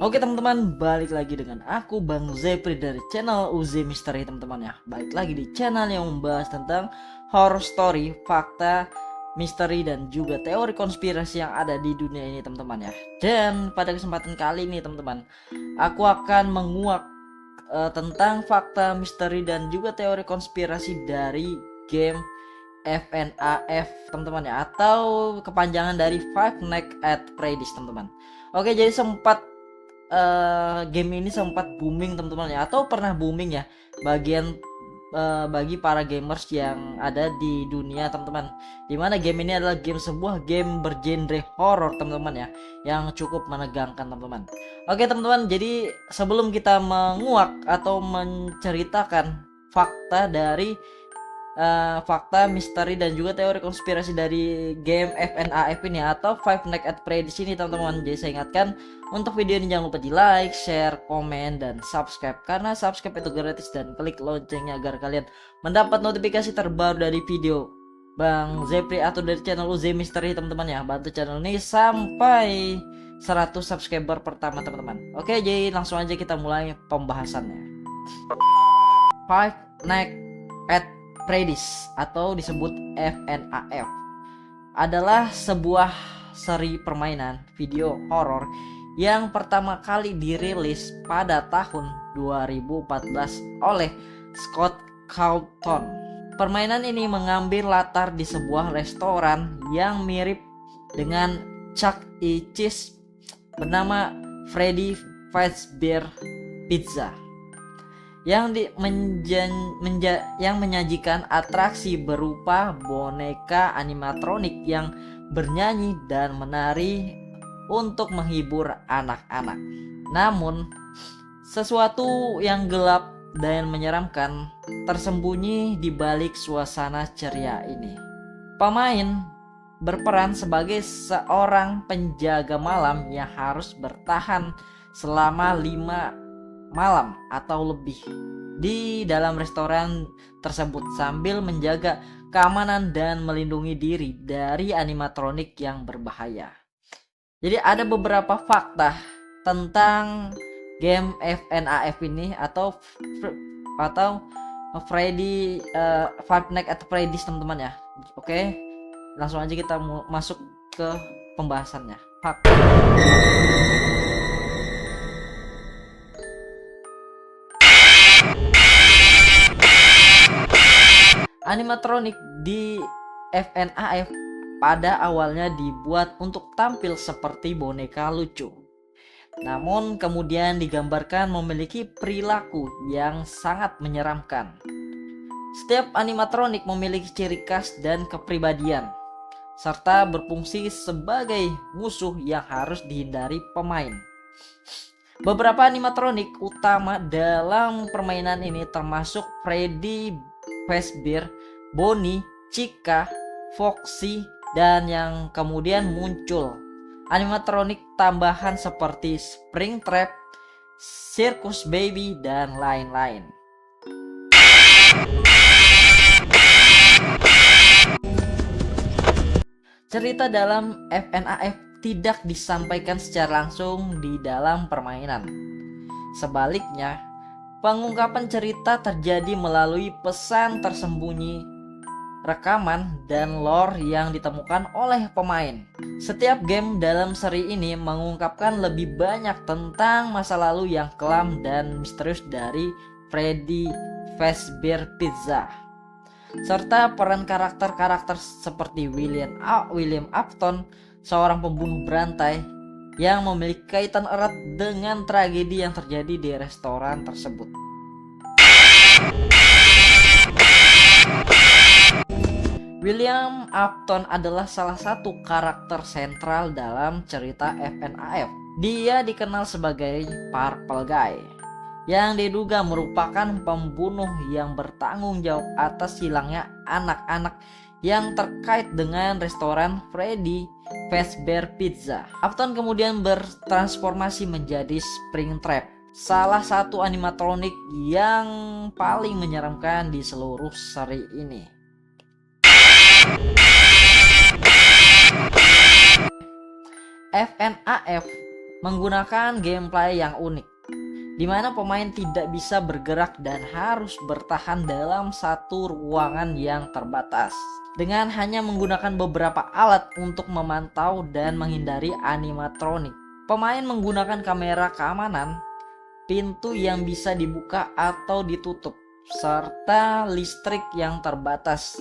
Oke teman-teman, balik lagi dengan aku Bang Zepri dari channel UZ Misteri teman-teman ya. Balik lagi di channel yang membahas tentang horror story, fakta, misteri dan juga teori konspirasi yang ada di dunia ini teman-teman ya. Dan pada kesempatan kali ini teman-teman, aku akan menguak tentang fakta, misteri dan juga teori konspirasi dari game FNAF teman-teman ya, atau kepanjangan dari Five Nights at Freddy's teman-teman. Oke, jadi sempat game ini sempat booming teman-teman ya, atau pernah booming ya bagi para gamers yang ada di dunia teman-teman, dimana game ini adalah sebuah game bergenre horror teman-teman ya, yang cukup menegangkan teman-teman. Oke teman-teman, jadi sebelum kita menguak atau menceritakan fakta dari fakta, misteri dan juga teori konspirasi dari game FNAF ini atau Five Nights at Freddy's ini teman-teman, jadi saya ingatkan untuk video ini jangan lupa di like, share, komen dan subscribe, karena subscribe itu gratis, dan klik loncengnya agar kalian mendapat notifikasi terbaru dari video Bang Zepri atau dari channel UZ Misteri teman-teman ya. Bantu channel ini sampai 100 subscriber pertama teman-teman. Oke, jadi langsung aja kita mulai pembahasannya. Five Nights at Freddy's atau disebut FNAF adalah sebuah seri permainan video horor yang pertama kali dirilis pada tahun 2014 oleh Scott Cawthon. Permainan ini mengambil latar di sebuah restoran yang mirip dengan Chuck E. Cheese bernama Freddy Fazbear Pizza yang menyajikan atraksi berupa boneka animatronik yang bernyanyi dan menari untuk menghibur anak-anak. Namun, sesuatu yang gelap dan menyeramkan tersembunyi di balik suasana ceria ini. Pemain berperan sebagai seorang penjaga malam yang harus bertahan selama 5 malam atau lebih di dalam restoran tersebut sambil menjaga keamanan dan melindungi diri dari animatronik yang berbahaya. Jadi ada beberapa fakta tentang game FNAF ini atau Freddy Five Nights at Freddy's teman-teman ya. Oke, langsung aja kita masuk ke pembahasannya. Fakta. Animatronik di FNAF pada awalnya dibuat untuk tampil seperti boneka lucu. Namun kemudian digambarkan memiliki perilaku yang sangat menyeramkan. Setiap animatronik memiliki ciri khas dan kepribadian, serta berfungsi sebagai musuh yang harus dihindari pemain. Beberapa animatronik utama dalam permainan ini termasuk Freddy Fazbear, Bonnie, Chica, Foxy, dan yang kemudian muncul animatronik tambahan seperti Springtrap, Circus Baby, dan lain-lain. Cerita dalam FNAF tidak disampaikan secara langsung di dalam permainan. Sebaliknya, pengungkapan cerita terjadi melalui pesan tersembunyi, rekaman, dan lore yang ditemukan oleh pemain. Setiap game dalam seri ini mengungkapkan lebih banyak tentang masa lalu yang kelam dan misterius dari Freddy Fazbear Pizza, serta peran karakter-karakter seperti William Afton, seorang pembunuh berantai yang memiliki kaitan erat dengan tragedi yang terjadi di restoran tersebut. William Afton adalah salah satu karakter sentral dalam cerita FNAF. Dia dikenal sebagai Purple Guy, yang diduga merupakan pembunuh yang bertanggung jawab atas hilangnya anak-anak yang terkait dengan restoran Freddy Fazbear Pizza. Afton kemudian bertransformasi menjadi Springtrap, salah satu animatronik yang paling menyeramkan di seluruh seri ini. FNAF menggunakan gameplay yang unik, di mana pemain tidak bisa bergerak dan harus bertahan dalam satu ruangan yang terbatas. Dengan hanya menggunakan beberapa alat untuk memantau dan menghindari animatronik, pemain menggunakan kamera keamanan, pintu yang bisa dibuka atau ditutup, serta listrik yang terbatas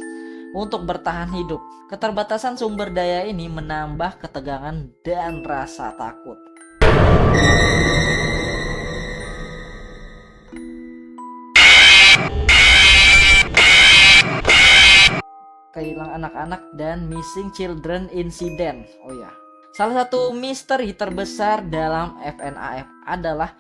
untuk bertahan hidup. Keterbatasan sumber daya ini menambah ketegangan dan rasa takut. Kehilangan anak-anak dan missing children incident. Oh ya, salah satu misteri terbesar dalam FNAF adalah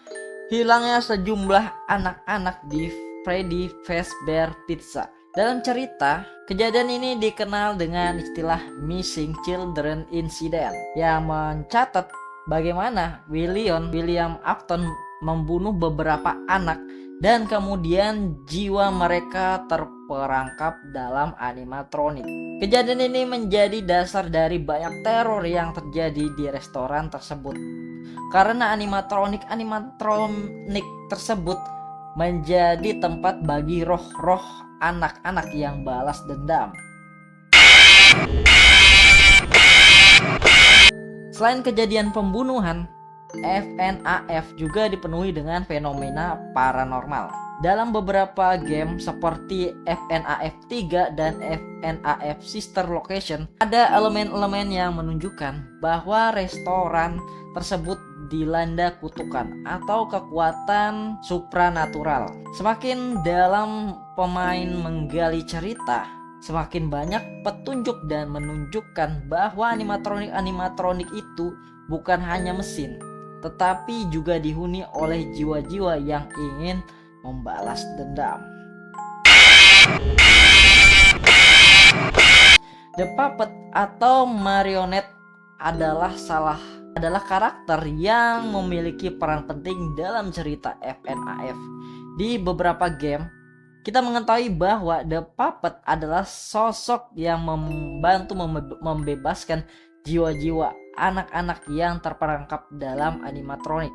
hilangnya sejumlah anak-anak di Freddy Fazbear Pizza. Dalam cerita, kejadian ini dikenal dengan istilah Missing Children Incident yang mencatat bagaimana William Afton membunuh beberapa anak dan kemudian jiwa mereka terperangkap dalam animatronik. Kejadian ini menjadi dasar dari banyak teror yang terjadi di restoran tersebut, karena animatronik tersebut menjadi tempat bagi roh-roh anak-anak yang balas dendam. Selain kejadian pembunuhan, FNAF juga dipenuhi dengan fenomena paranormal. Dalam beberapa game seperti FNAF 3 dan FNAF Sister Location, ada elemen-elemen yang menunjukkan bahwa restoran tersebut dilanda kutukan atau kekuatan supranatural. Semakin dalam pemain menggali cerita, semakin banyak petunjuk dan menunjukkan bahwa animatronik itu bukan hanya mesin, tetapi juga dihuni oleh jiwa-jiwa yang ingin membalas dendam. The Puppet atau marionette adalah karakter yang memiliki peran penting dalam cerita FNAF. Di beberapa game, kita mengetahui bahwa The Puppet adalah sosok yang membantu membebaskan jiwa-jiwa anak-anak yang terperangkap dalam animatronik.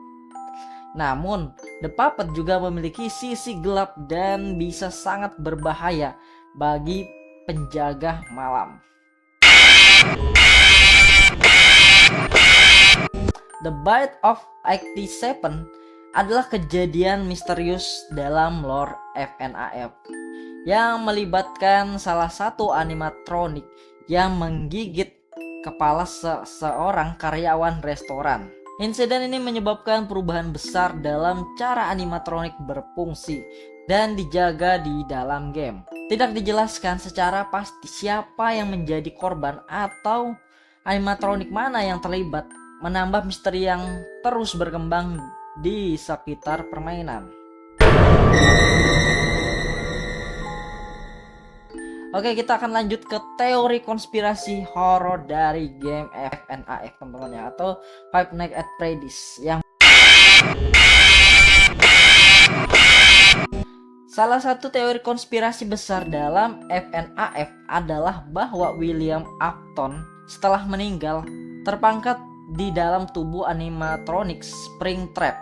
Namun, The Puppet juga memiliki sisi gelap dan bisa sangat berbahaya bagi penjaga malam. The Bite of 87 adalah kejadian misterius dalam lore FNAF yang melibatkan salah satu animatronik yang menggigit kepala seorang karyawan restoran. Insiden ini menyebabkan perubahan besar dalam cara animatronik berfungsi dan dijaga di dalam game. Tidak dijelaskan secara pasti siapa yang menjadi korban atau animatronik mana yang terlibat, menambah misteri yang terus berkembang di sekitar permainan. Oke, kita akan lanjut ke teori konspirasi horor dari game FNAF teman-teman ya, atau Five Nights at Freddy's. Salah satu teori konspirasi besar dalam FNAF adalah bahwa William Afton setelah meninggal terpangkat di dalam tubuh animatronik Springtrap.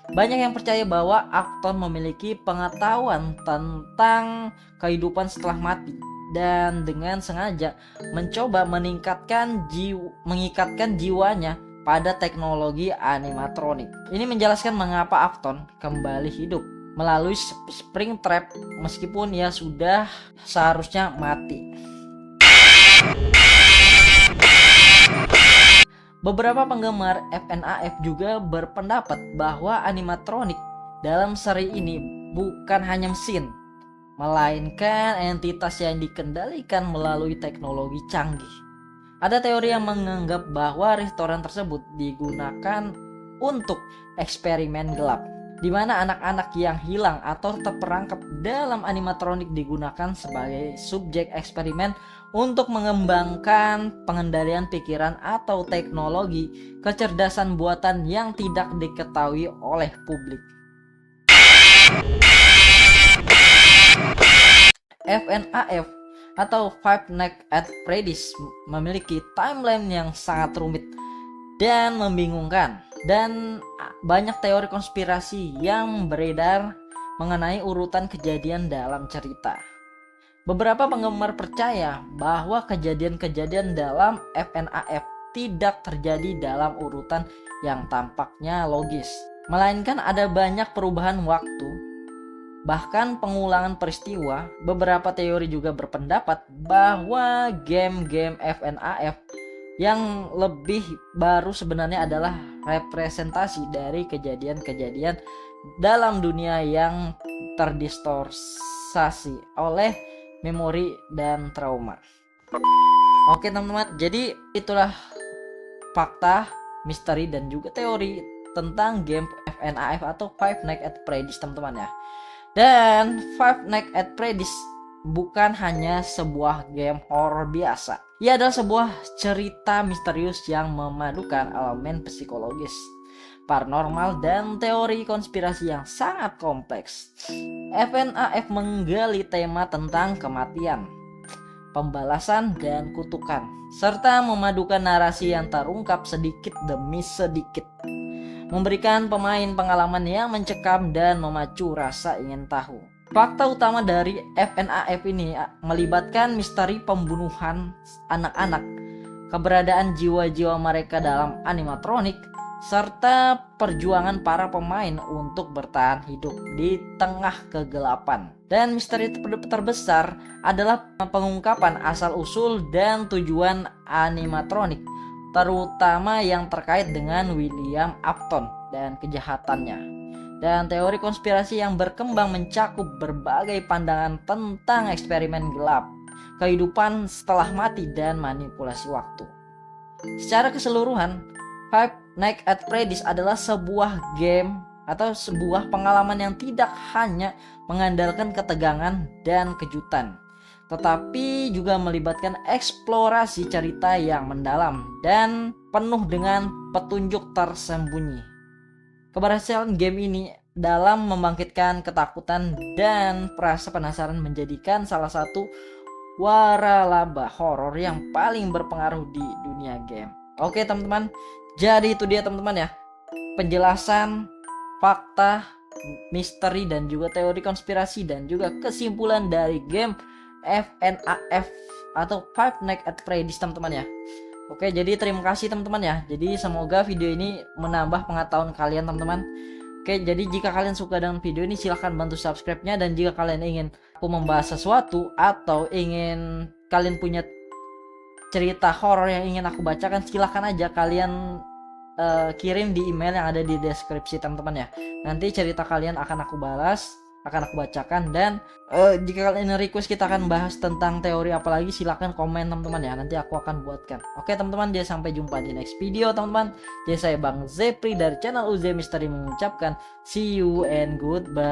Banyak yang percaya bahwa Afton memiliki pengetahuan tentang kehidupan setelah mati dan dengan sengaja mencoba mengikatkan jiwanya pada teknologi animatronik. Ini menjelaskan mengapa Afton kembali hidup melalui Springtrap meskipun ia sudah seharusnya mati. Beberapa penggemar FNAF juga berpendapat bahwa animatronik dalam seri ini bukan hanya mesin, melainkan entitas yang dikendalikan melalui teknologi canggih. Ada teori yang menganggap bahwa restoran tersebut digunakan untuk eksperimen gelap, di mana anak-anak yang hilang atau terperangkap dalam animatronik digunakan sebagai subjek eksperimen untuk mengembangkan pengendalian pikiran atau teknologi kecerdasan buatan yang tidak diketahui oleh publik. FNAF atau Five Nights at Freddy's memiliki timeline yang sangat rumit dan membingungkan. Dan banyak teori konspirasi yang beredar mengenai urutan kejadian dalam cerita. Beberapa penggemar percaya bahwa kejadian-kejadian dalam FNAF tidak terjadi dalam urutan yang tampaknya logis, melainkan ada banyak perubahan waktu, bahkan pengulangan peristiwa. Beberapa teori juga berpendapat bahwa game-game FNAF yang lebih baru sebenarnya adalah representasi dari kejadian-kejadian dalam dunia yang terdistorsi oleh memori dan trauma. Oke teman-teman, jadi itulah fakta, misteri dan juga teori tentang game FNAF atau Five Nights at Freddy's teman-teman ya. Dan Five Nights at Freddy's bukan hanya sebuah game horror biasa. Ia adalah sebuah cerita misterius yang memadukan elemen psikologis, paranormal, dan teori konspirasi yang sangat kompleks. FNAF menggali tema tentang kematian, pembalasan, dan kutukan, serta memadukan narasi yang terungkap sedikit demi sedikit, memberikan pemain pengalaman yang mencekam dan memacu rasa ingin tahu. Fakta utama dari FNAF ini melibatkan misteri pembunuhan anak-anak, keberadaan jiwa-jiwa mereka dalam animatronik, serta perjuangan para pemain untuk bertahan hidup di tengah kegelapan. Dan misteri terbesar adalah pengungkapan asal-usul dan tujuan animatronik, terutama yang terkait dengan William Afton dan kejahatannya. Dan teori konspirasi yang berkembang mencakup berbagai pandangan tentang eksperimen gelap, kehidupan setelah mati, dan manipulasi waktu. Secara keseluruhan, Five Nights at Freddy's adalah sebuah game atau sebuah pengalaman yang tidak hanya mengandalkan ketegangan dan kejutan, tetapi juga melibatkan eksplorasi cerita yang mendalam dan penuh dengan petunjuk tersembunyi. Keberhasilan game ini dalam membangkitkan ketakutan dan rasa penasaran menjadikan salah satu waralaba horor yang paling berpengaruh di dunia game. Oke teman-teman, jadi itu dia teman-teman ya, penjelasan, fakta, misteri, dan juga teori konspirasi dan juga kesimpulan dari game FNAF atau Five Nights at Freddy's teman-teman ya. Oke, jadi terima kasih teman-teman ya. Jadi semoga video ini menambah pengetahuan kalian teman-teman. Oke, jadi jika kalian suka dengan video ini silahkan bantu subscribe-nya, dan jika kalian ingin aku membahas sesuatu atau ingin kalian punya cerita horor yang ingin aku bacakan, silahkan aja kalian kirim di email yang ada di deskripsi teman-teman ya. Nanti cerita kalian akan aku balas, akan aku bacakan. Dan jika kalian request kita akan bahas tentang teori apalagi, silahkan komen teman-teman ya, nanti aku akan buatkan. Oke teman-teman, jadi sampai jumpa di next video teman-teman. Jadi saya Bang Zepri dari channel UZ Misteri mengucapkan see you and goodbye.